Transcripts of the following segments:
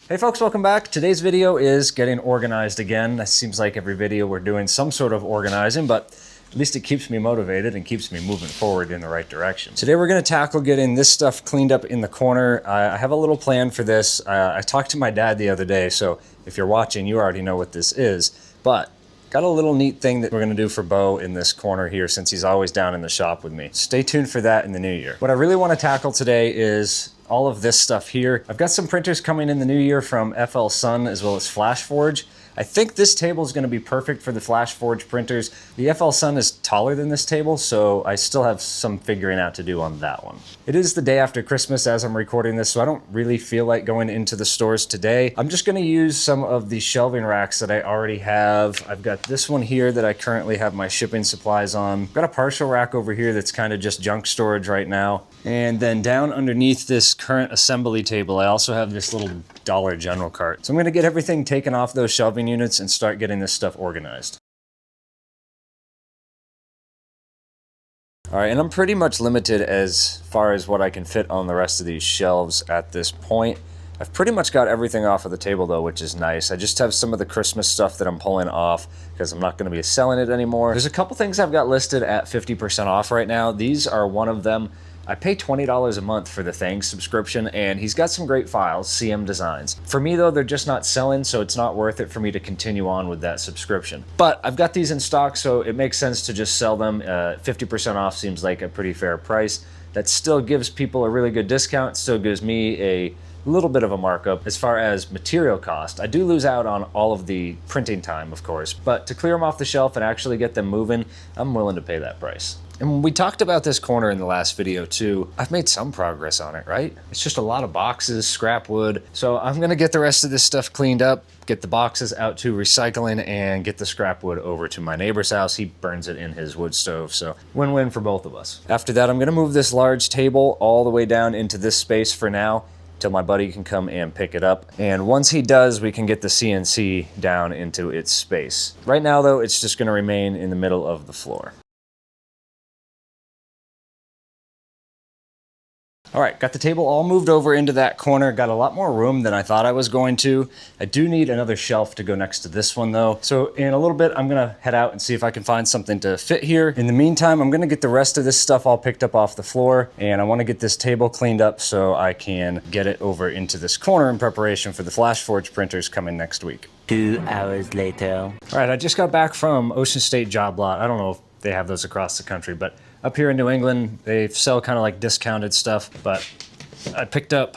Hey folks, welcome back. Today's video is getting organized again. It seems like every video we're doing some sort of organizing, but at least it keeps me motivated and keeps me moving forward in the right direction. Today we're going to tackle getting this stuff cleaned up in the corner. I have a little plan for this. I talked to my dad the other day, so if you're watching, you already know what this is, but got a little neat thing that we're going to do for Bo in this corner here since he's always down in the shop with me. Stay tuned for that in the new year. What I really want to tackle today is all of this stuff here. I've got some printers coming in the new year from FL Sun as well as FlashForge. I think this table is going to be perfect for the FlashForge printers. The FL Sun is taller than this table, so I still have some figuring out to do on that one. It is the day after Christmas as I'm recording this, so I don't really feel like going into the stores today. I'm just going to use some of the shelving racks that I already have. I've got this one here that I currently have my shipping supplies on. I've got a partial rack over here that's kind of just junk storage right now. And then down underneath this current assembly table, I also have this little Dollar General cart. So I'm going to get everything taken off those shelving units and start getting this stuff organized. All right, and I'm pretty much limited as far as what I can fit on the rest of these shelves at this point. I've pretty much got everything off of the table though, which is nice. I just have some of the Christmas stuff that I'm pulling off because I'm not going to be selling it anymore. There's a couple things I've got listed at 50% off right now. These are one of them. I pay $20 a month for the Thanks subscription, and he's got some great files, CM Designs. For me though, they're just not selling, so it's not worth it for me to continue on with that subscription. But I've got these in stock, so it makes sense to just sell them. 50% off seems like a pretty fair price. That still gives people a really good discount, still gives me a little bit of a markup. As far as material cost, I do lose out on all of the printing time, of course, but to clear them off the shelf and actually get them moving, I'm willing to pay that price. And we talked about this corner in the last video too. I've made some progress on it, right? It's just a lot of boxes, scrap wood. So I'm gonna get the rest of this stuff cleaned up, get the boxes out to recycling, and get the scrap wood over to my neighbor's house. He burns it in his wood stove, so win-win for both of us. After that, I'm gonna move this large table all the way down into this space for now, till my buddy can come and pick it up. And once he does, we can get the CNC down into its space. Right now though, it's just gonna remain in the middle of the floor. All right, got the table all moved over into that corner. Got a lot more room than I thought I was going to. I do need another shelf to go next to this one though. So in a little bit, I'm gonna head out and see if I can find something to fit here. In the meantime, I'm gonna get the rest of this stuff all picked up off the floor, and I wanna get this table cleaned up so I can get it over into this corner in preparation for the FlashForge printers coming next week. 2 hours later. All right, I just got back from Ocean State Job Lot. I don't know if they have those across the country, but up here in New England, they sell kind of like discounted stuff, but I picked up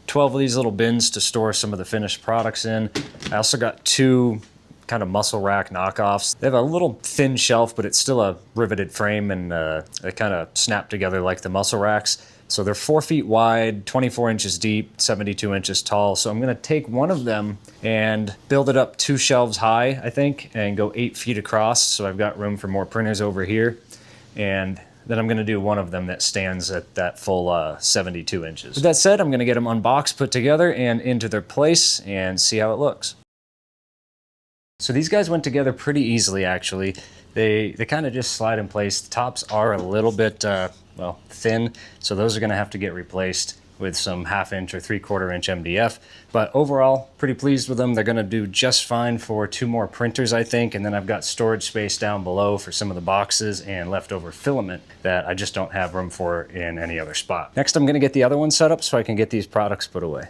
12 of these little bins to store some of the finished products in. I also got 2 kind of muscle rack knockoffs. They have a little thin shelf, but it's still a riveted frame, and they kind of snap together like the muscle racks. So they're 4 feet wide, 24 inches deep, 72 inches tall. So I'm gonna take one of them and build it up 2 shelves high, I think, and go 8 feet across. So I've got room for more printers over here. And then I'm gonna do one of them that stands at that full 72 inches. With that said, I'm gonna get them unboxed, put together, and into their place and see how it looks. So these guys went together pretty easily, actually. They kind of just slide in place. The tops are a little bit, well, thin, so those are gonna have to get replaced with some 1/2 inch or 3/4 inch MDF. But overall, pretty pleased with them. They're gonna do just fine for 2 more printers, I think, and then I've got storage space down below for some of the boxes and leftover filament that I just don't have room for in any other spot. Next, I'm gonna get the other one set up so I can get these products put away.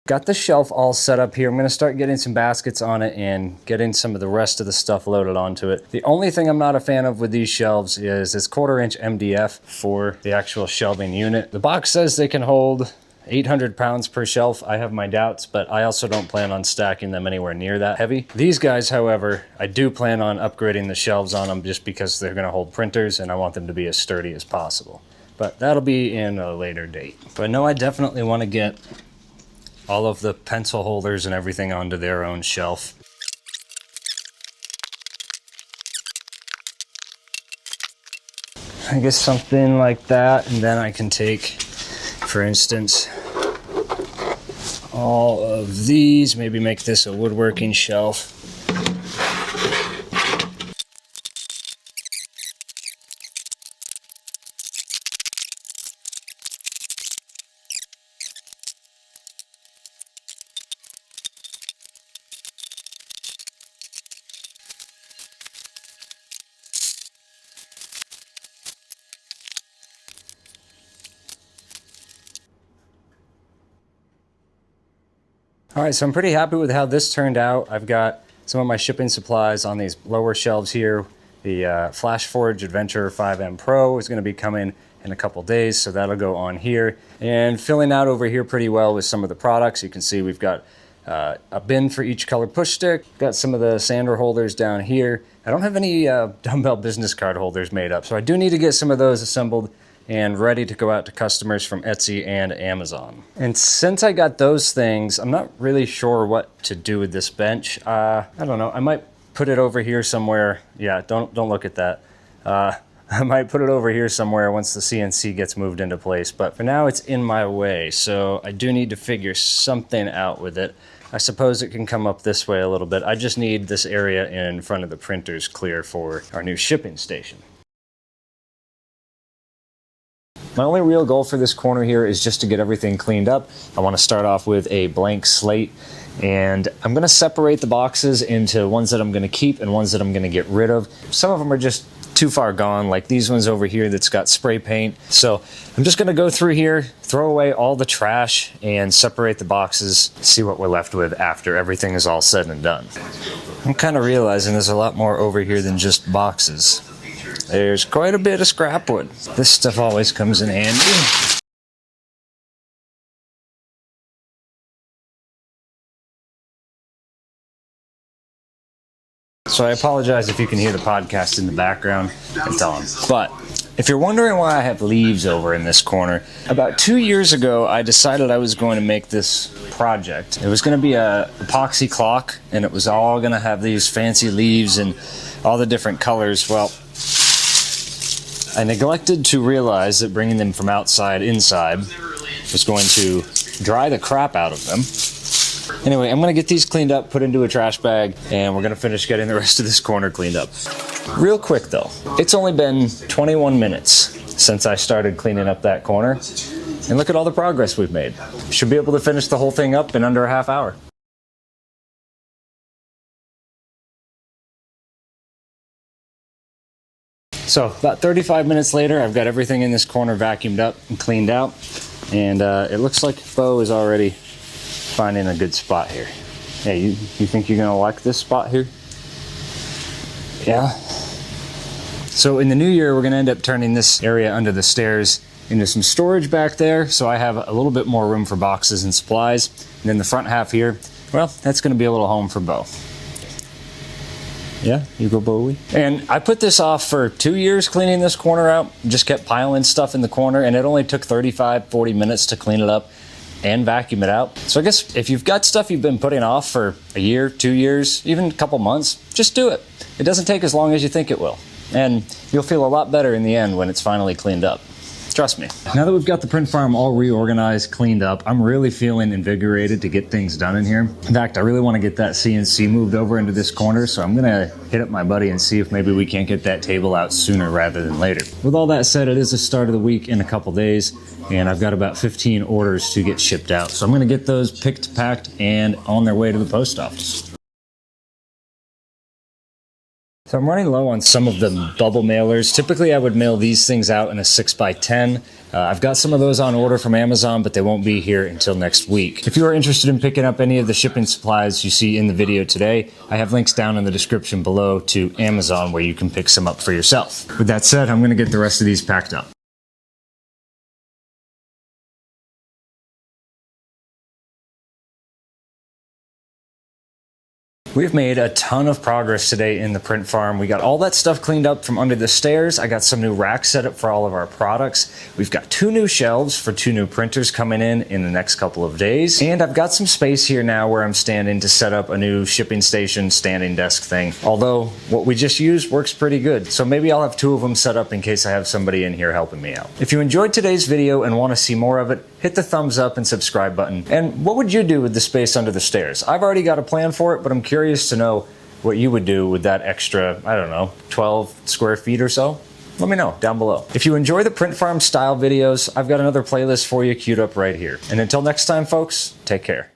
Got the shelf all set up here. I'm gonna start getting some baskets on it and getting some of the rest of the stuff loaded onto it. The only thing I'm not a fan of with these shelves is this 1/4 inch MDF for the actual shelving unit. The box says they can hold 800 pounds per shelf. I have my doubts, but I also don't plan on stacking them anywhere near that heavy. These guys, however, I do plan on upgrading the shelves on them just because they're gonna hold printers and I want them to be as sturdy as possible. But that'll be in a later date. But I know I definitely wanna get all of the pencil holders and everything onto their own shelf. I guess something like that, and then I can take, for instance, all of these, maybe make this a woodworking shelf. All right, so I'm pretty happy with how this turned out. I've got some of my shipping supplies on these lower shelves here. The Flash Forge Adventure 5M Pro is going to be coming in a couple days, so that'll go on here. And filling out over here pretty well with some of the products. You can see we've got a bin for each color push stick. Got some of the sander holders down here. I don't have any dumbbell business card holders made up, so I do need to get some of those assembled and ready to go out to customers from Etsy and Amazon. And since I got those things, I'm not really sure what to do with this bench. I don't know, I might put it over here somewhere. Yeah, don't look at that. I might put it over here somewhere once the CNC gets moved into place, but for now it's in my way, so I do need to figure something out with it. I suppose it can come up this way a little bit. I just need this area in front of the printers clear for our new shipping station. My only real goal for this corner here is just to get everything cleaned up. I want to start off with a blank slate, and I'm going to separate the boxes into ones that I'm going to keep and ones that I'm going to get rid of. Some of them are just too far gone, like these ones over here that's got spray paint. So I'm just going to go through here, throw away all the trash, and separate the boxes, see what we're left with after everything is all said and done. I'm kind of realizing there's a lot more over here than just boxes. There's quite a bit of scrap wood. This stuff always comes in handy. So I apologize if you can hear the podcast in the background. It's on. But if you're wondering why I have leaves over in this corner, about 2 years ago I decided I was going to make this project. It was going to be a epoxy clock, and it was all going to have these fancy leaves and all the different colors. Well, I neglected to realize that bringing them from outside inside was going to dry the crap out of them. Anyway, I'm going to get these cleaned up, put into a trash bag, and we're going to finish getting the rest of this corner cleaned up. Real quick though, it's only been 21 minutes since I started cleaning up that corner, and look at all the progress we've made. Should be able to finish the whole thing up in under a half hour. So about 35 minutes later, I've got everything in this corner vacuumed up and cleaned out, and it looks like Bo is already finding a good spot here. Hey, you think you're gonna like this spot here? Yeah. So in the new year, we're gonna end up turning this area under the stairs into some storage back there, so I have a little bit more room for boxes and supplies. And then the front half here, well, that's gonna be a little home for Bo. Yeah, you go Bowie. And I put this off for 2 years cleaning this corner out. Just kept piling stuff in the corner, and it only took 35-40 minutes to clean it up and vacuum it out. So I guess if you've got stuff you've been putting off for a year, 2 years, even a couple months, just do it. It doesn't take as long as you think it will. And you'll feel a lot better in the end when it's finally cleaned up. Trust me. Now that we've got the print farm all reorganized, cleaned up, I'm really feeling invigorated to get things done in here. In fact, I really want to get that CNC moved over into this corner, so I'm going to hit up my buddy and see if maybe we can't get that table out sooner rather than later. With all that said, it is the start of the week in a couple days, and I've got about 15 orders to get shipped out. So I'm going to get those picked, packed, and on their way to the post office. So I'm running low on some of the bubble mailers. Typically I would mail these things out in a 6x10. I've got some of those on order from Amazon, but they won't be here until next week. If you are interested in picking up any of the shipping supplies you see in the video today, I have links down in the description below to Amazon where you can pick some up for yourself. With that said, I'm going to get the rest of these packed up. We've made a ton of progress today in the print farm. We got all that stuff cleaned up from under the stairs. I got some new racks set up for all of our products. We've got 2 new shelves for 2 new printers coming in the next couple of days. And I've got some space here now where I'm standing to set up a new shipping station standing desk thing. Although what we just used works pretty good. So maybe I'll have 2 of them set up in case I have somebody in here helping me out. If you enjoyed today's video and want to see more of it, hit the thumbs up and subscribe button. And what would you do with the space under the stairs? I've already got a plan for it, but I'm curious to know what you would do with that extra, I don't know, 12 square feet or so. Let me know down below. If you enjoy the print farm style videos, I've got another playlist for you queued up right here. And until next time, folks, take care.